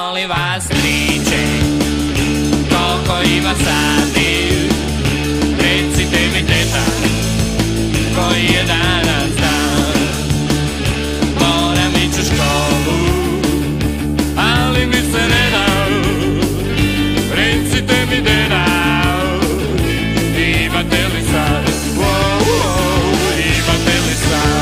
Molim vas striče, koliko ima sati? Recite mi teta, koji je danas dan? Moram ići u školu, ali mi se ne da. Recite mi deda, imate li sad? Imate li sad?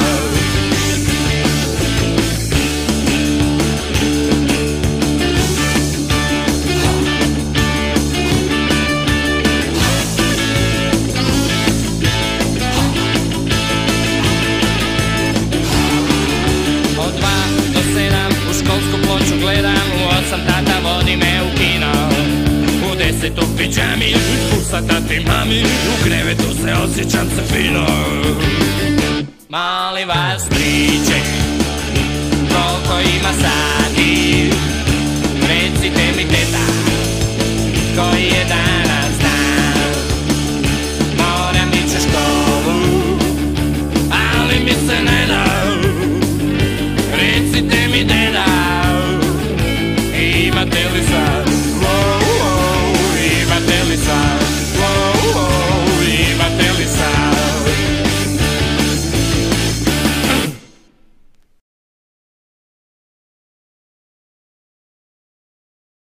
Od 2 do 7 u školsku ploču gledam, u 8 tata vodi me u kino, u 10 u pidžami, pusa tati mami, u krevetu se osjećam se fino. Molim vas striče, koliko ima sad?